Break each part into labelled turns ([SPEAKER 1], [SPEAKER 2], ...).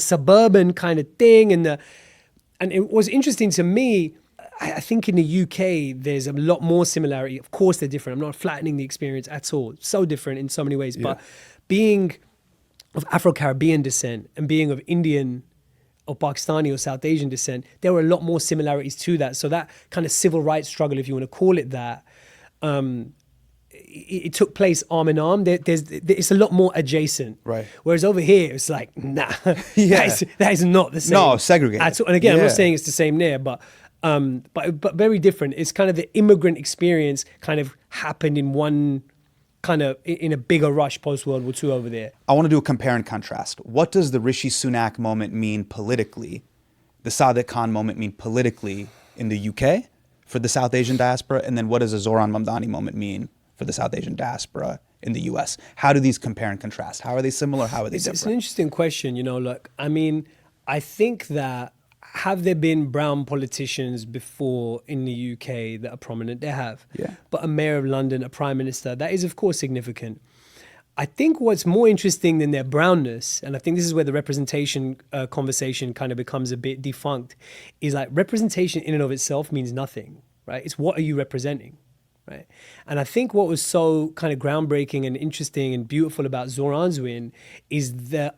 [SPEAKER 1] suburban kind of thing. And it was interesting to me. I think in the UK, there's a lot more similarity. Of course, they're different. I'm not flattening the experience at all. So different in so many ways.
[SPEAKER 2] Yeah.
[SPEAKER 1] But being of Afro-Caribbean descent and being of Indian or Pakistani or South Asian descent, there were a lot more similarities to that. So that kind of civil rights struggle, if you want to call it that, it took place arm in arm. It's a lot more adjacent.
[SPEAKER 2] Right.
[SPEAKER 1] Whereas over here, it's like, nah,
[SPEAKER 2] Yeah.
[SPEAKER 1] that is not the same.
[SPEAKER 2] No, segregated.
[SPEAKER 1] At all. And again, I'm
[SPEAKER 2] Yeah.
[SPEAKER 1] not saying it's the same there, but very different. It's kind of the immigrant experience kind of happened in one kind of in a bigger rush post World War II over there.
[SPEAKER 2] I want to do a compare and contrast. What does the Rishi Sunak moment mean politically? The Sadiq Khan moment mean politically in the UK for the South Asian diaspora? And then what does the Zohran Mamdani moment mean for the South Asian diaspora in the US? How do these compare and contrast? How are they similar? How are they different?
[SPEAKER 1] It's an interesting question. Look, I mean, I think that have there been brown politicians before in the UK that are prominent? There have.
[SPEAKER 2] Yeah.
[SPEAKER 1] But a mayor of London, a prime minister, that is of course significant. I think what's more interesting than their brownness, and I think this is where the representation conversation kind of becomes a bit defunct, is like representation in and of itself means nothing, right? It's what are you representing, right? And I think what was so kind of groundbreaking and interesting and beautiful about Zohran's win is the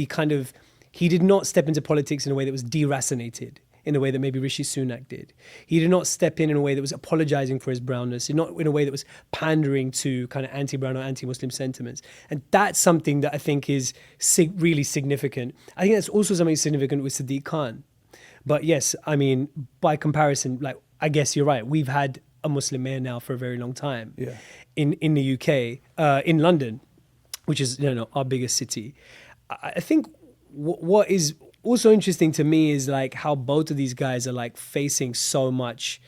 [SPEAKER 1] kind of, he did not step into politics in a way that was deracinated, in a way that maybe Rishi Sunak did. He did not step in a way that was apologizing for his brownness, not in a way that was pandering to kind of anti-brown or anti-Muslim sentiments. And that's something that I think is really significant. I think that's also something significant with Sadiq Khan. But yes, I mean, by comparison, like, I guess you're right. We've had a Muslim mayor now for a very long time in the UK, in London, which is our biggest city. I think what is also interesting to me is like how both of these guys are like facing so much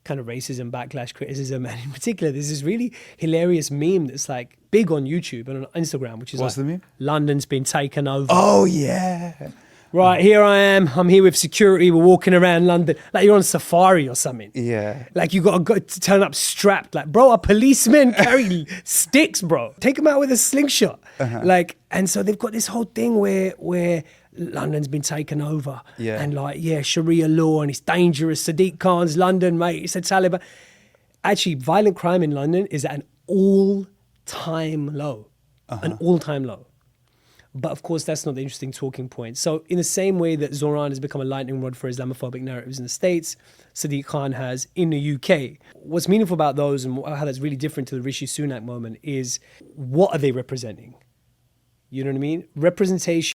[SPEAKER 1] kind of racism, backlash, criticism, and in particular, there's this really hilarious meme that's like big on YouTube and on Instagram, which is
[SPEAKER 2] What's
[SPEAKER 1] like,
[SPEAKER 2] the meme?
[SPEAKER 1] London's been taken over.
[SPEAKER 2] Oh, yeah.
[SPEAKER 1] Right, here I am. I'm here with security. We're walking around London like you're on safari or something.
[SPEAKER 2] Yeah.
[SPEAKER 1] Like you got to turn up strapped. Like, bro, a policeman carry sticks, bro. Take them out with a slingshot. Like, and so they've got this whole thing where London's been taken over.
[SPEAKER 2] Yeah.
[SPEAKER 1] And like, Sharia law and it's dangerous. Sadiq Khan's London, mate. It's a Taliban. Actually, violent crime in London is at an all-time low. An all-time low. But of course, that's not the interesting talking point. So in the same way that Zohran has become a lightning rod for Islamophobic narratives in the States, Sadiq Khan has in the UK. What's meaningful about those and how that's really different to the Rishi Sunak moment is what are they representing? You know what I mean? Representation